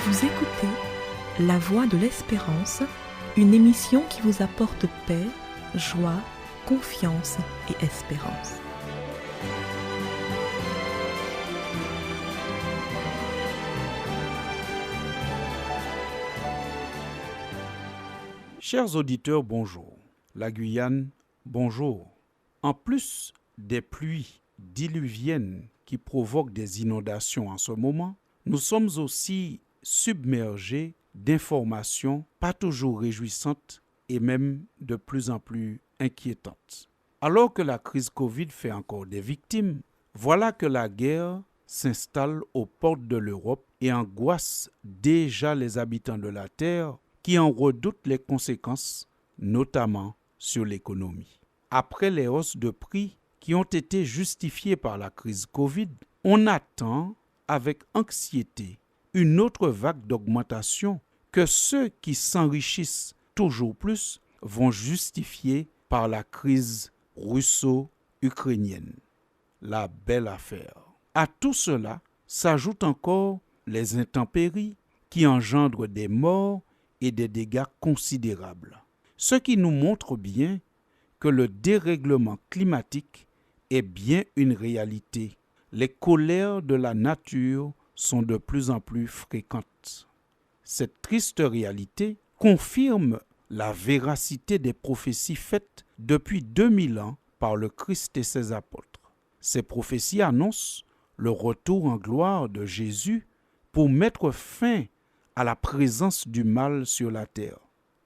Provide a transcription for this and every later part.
Vous écoutez La Voix de l'Espérance, une émission qui vous apporte paix, joie, confiance et espérance. Chers auditeurs, bonjour. La Guyane, bonjour. En plus des pluies diluviennes qui provoquent des inondations en ce moment, nous sommes aussi submergés d'informations pas toujours réjouissantes et même de plus en plus inquiétantes. Alors que la crise Covid fait encore des victimes, voilà que la guerre s'installe aux portes de l'Europe et angoisse déjà les habitants de la Terre qui en redoutent les conséquences, notamment sur l'économie. Après les hausses de prix qui ont été justifiées par la crise Covid, on attend avec anxiété une autre vague d'augmentation que ceux qui s'enrichissent toujours plus vont justifier par la crise russo-ukrainienne. La belle affaire. À tout cela s'ajoutent encore les intempéries qui engendrent des morts et des dégâts considérables. Ce qui nous montre bien que le dérèglement climatique est bien une réalité. Les colères de la nature sont de plus en plus fréquentes. Cette triste réalité confirme la véracité des prophéties faites depuis 2000 ans par le Christ et ses apôtres. Ces prophéties annoncent le retour en gloire de Jésus pour mettre fin à la présence du mal sur la terre.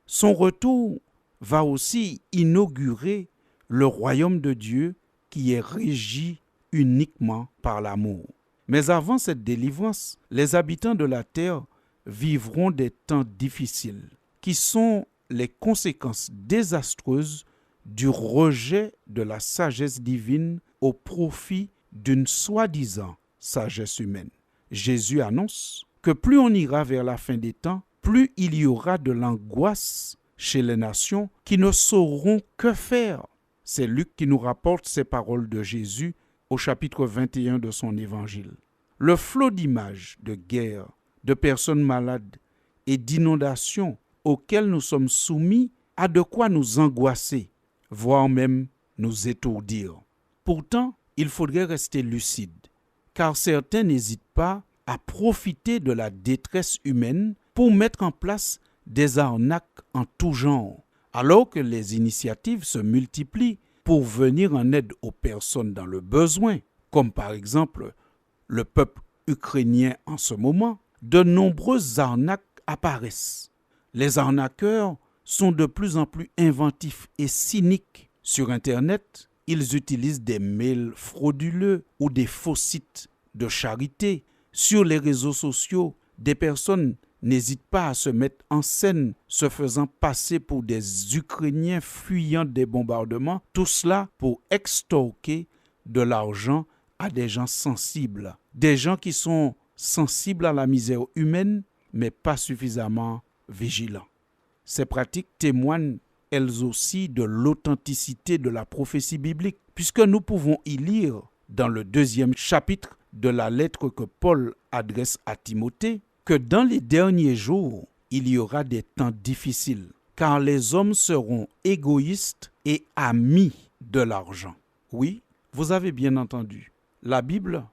Son retour va aussi inaugurer le royaume de Dieu qui est régi uniquement par l'amour. Mais avant cette délivrance, les habitants de la terre vivront des temps difficiles, qui sont les conséquences désastreuses du rejet de la sagesse divine au profit d'une soi-disant sagesse humaine. Jésus annonce que plus on ira vers la fin des temps, plus il y aura de l'angoisse chez les nations qui ne sauront que faire. C'est Luc qui nous rapporte ces paroles de Jésus au chapitre 21 de son évangile. Le flot d'images de guerre, de personnes malades et d'inondations auxquelles nous sommes soumis a de quoi nous angoisser, voire même nous étourdir. Pourtant, il faudrait rester lucide, car certains n'hésitent pas à profiter de la détresse humaine pour mettre en place des arnaques en tout genre, alors que les initiatives se multiplient pour venir en aide aux personnes dans le besoin, comme par exemple le peuple ukrainien en ce moment. De nombreuses arnaques apparaissent. Les arnaqueurs sont de plus en plus inventifs et cyniques. Sur Internet, ils utilisent des mails frauduleux ou des faux sites de charité. Sur les réseaux sociaux, des personnes n'hésitent pas à se mettre en scène, se faisant passer pour des Ukrainiens fuyant des bombardements, tout cela pour extorquer de l'argent à des gens sensibles, des gens qui sont sensibles à la misère humaine, mais pas suffisamment vigilants. Ces pratiques témoignent elles aussi de l'authenticité de la prophétie biblique, puisque nous pouvons y lire dans le 2e chapitre de la lettre que Paul adresse à Timothée, que dans les derniers jours, il y aura des temps difficiles, car les hommes seront égoïstes et amis de l'argent. Oui, vous avez bien entendu. La Bible,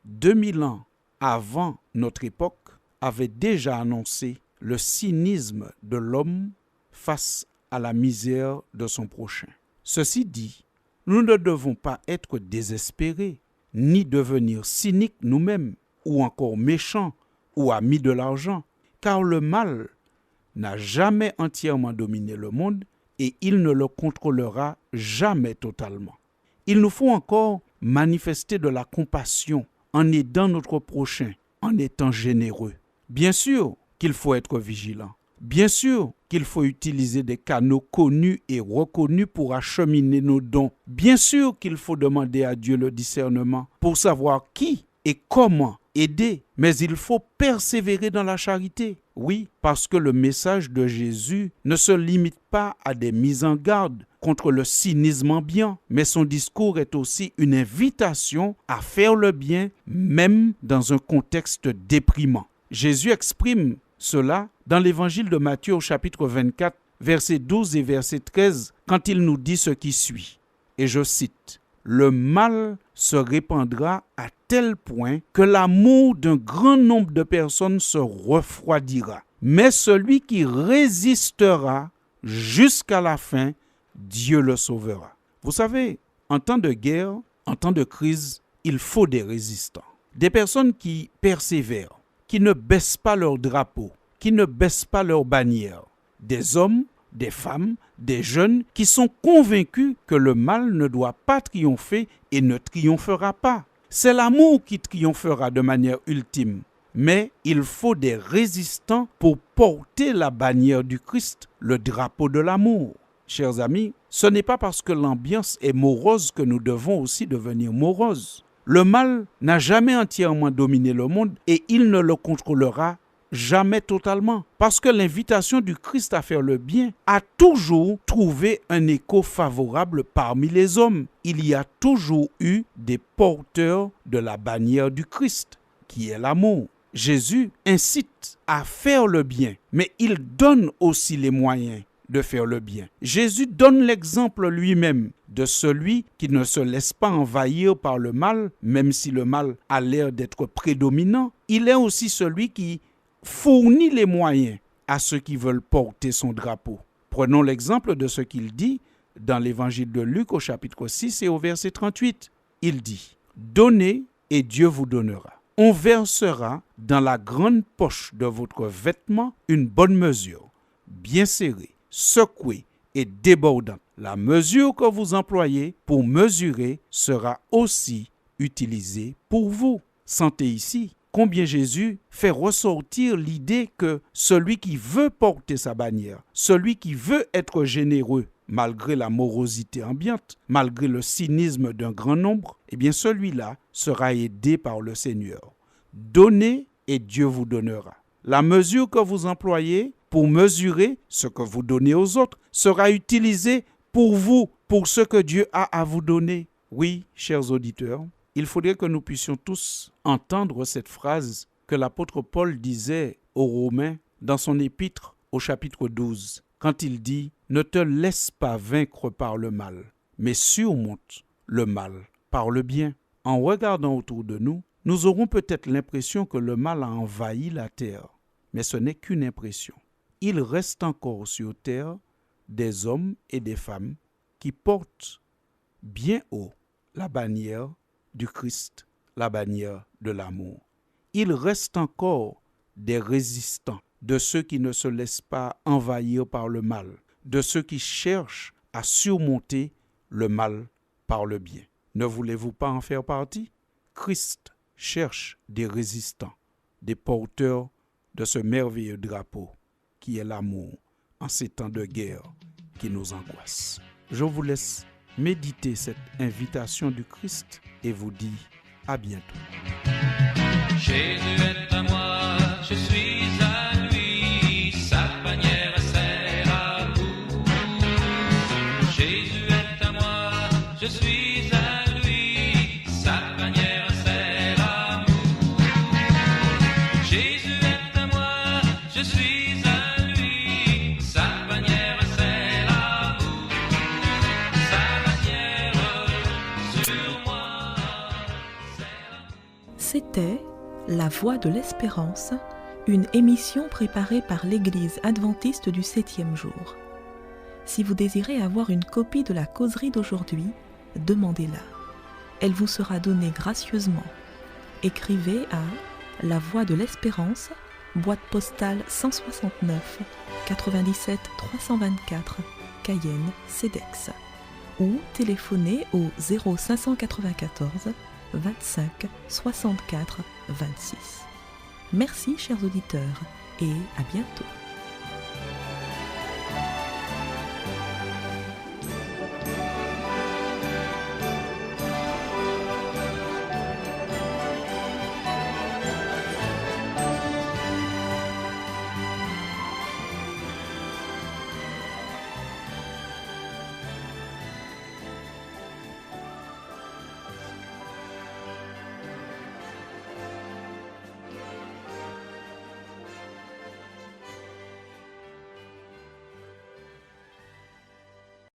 2000 ans avant notre époque, avait déjà annoncé le cynisme de l'homme face à la misère de son prochain. Ceci dit, nous ne devons pas être désespérés, ni devenir cyniques nous-mêmes, ou encore méchants, ou amis de l'argent, car le mal n'a jamais entièrement dominé le monde et il ne le contrôlera jamais totalement. Il nous faut encore manifester de la compassion en aidant notre prochain, en étant généreux. Bien sûr qu'il faut être vigilant. Bien sûr qu'il faut utiliser des canaux connus et reconnus pour acheminer nos dons. Bien sûr qu'il faut demander à Dieu le discernement pour savoir qui et comment aider. Mais il faut persévérer dans la charité. Oui, parce que le message de Jésus ne se limite pas à des mises en garde contre le cynisme ambiant, mais son discours est aussi une invitation à faire le bien, même dans un contexte déprimant. Jésus exprime cela dans l'évangile de Matthieu au chapitre 24, versets 12 et verset 13, quand il nous dit ce qui suit. Et je cite, « Le mal se répandra à tel point que l'amour d'un grand nombre de personnes se refroidira. Mais celui qui résistera jusqu'à la fin, Dieu le sauvera. » Vous savez, en temps de guerre, en temps de crise, il faut des résistants. Des personnes qui persévèrent, qui ne baissent pas leur drapeau, qui ne baissent pas leur bannière. Des hommes, des femmes, des jeunes qui sont convaincus que le mal ne doit pas triompher et ne triomphera pas. C'est l'amour qui triomphera de manière ultime. Mais il faut des résistants pour porter la bannière du Christ, le drapeau de l'amour. Chers amis, ce n'est pas parce que l'ambiance est morose que nous devons aussi devenir moroses. Le mal n'a jamais entièrement dominé le monde et il ne le contrôlera jamais totalement. Parce que l'invitation du Christ à faire le bien a toujours trouvé un écho favorable parmi les hommes. Il y a toujours eu des porteurs de la bannière du Christ, qui est l'amour. Jésus incite à faire le bien, mais il donne aussi les moyens de faire le bien. Jésus donne l'exemple lui-même de celui qui ne se laisse pas envahir par le mal, même si le mal a l'air d'être prédominant. Il est aussi celui qui fournit les moyens à ceux qui veulent porter son drapeau. Prenons l'exemple de ce qu'il dit dans l'évangile de Luc au chapitre 6 et au verset 38. Il dit « Donnez et Dieu vous donnera. On versera dans la grande poche de votre vêtement une bonne mesure, bien serrée, secouée et débordante. La mesure que vous employez pour mesurer sera aussi utilisée pour vous. » Sentez ici combien Jésus fait ressortir l'idée que celui qui veut porter sa bannière, celui qui veut être généreux, malgré la morosité ambiante, malgré le cynisme d'un grand nombre, eh bien celui-là sera aidé par le Seigneur. Donnez et Dieu vous donnera. La mesure que vous employez pour mesurer ce que vous donnez aux autres sera utilisée pour vous, pour ce que Dieu a à vous donner. Oui, chers auditeurs, il faudrait que nous puissions tous entendre cette phrase que l'apôtre Paul disait aux Romains dans son épître au chapitre 12, quand il dit « Ne te laisse pas vaincre par le mal, mais surmonte le mal par le bien. » En regardant autour de nous, nous aurons peut-être l'impression que le mal a envahi la terre, mais ce n'est qu'une impression. Il reste encore sur terre des hommes et des femmes qui portent bien haut la bannière du Christ, la bannière de l'amour. Il reste encore des résistants, de ceux qui ne se laissent pas envahir par le mal, de ceux qui cherchent à surmonter le mal par le bien. Ne voulez-vous pas en faire partie? Christ cherche des résistants, des porteurs de ce merveilleux drapeau qui est l'amour en ces temps de guerre qui nous angoissent. Je vous laisse méditer cette invitation du Christ et vous dis à bientôt. Jésus est à moi, je suis à lui, sa bannière sert à vous. Jésus est à moi, je suis à lui, sa bannière sert à vous. Jésus est à moi, je suis à lui, sa bannière sert à vous. Sa bannière sur moi sert à vous. C'était La Voix de l'Espérance, une émission préparée par l'Église adventiste du 7e jour. Si vous désirez avoir une copie de la causerie d'aujourd'hui, demandez-la. Elle vous sera donnée gracieusement. Écrivez à La Voix de l'Espérance, boîte postale 169 97 324, Cayenne, CEDEX, ou téléphonez au 0594 25 64 26. Merci chers auditeurs et à bientôt.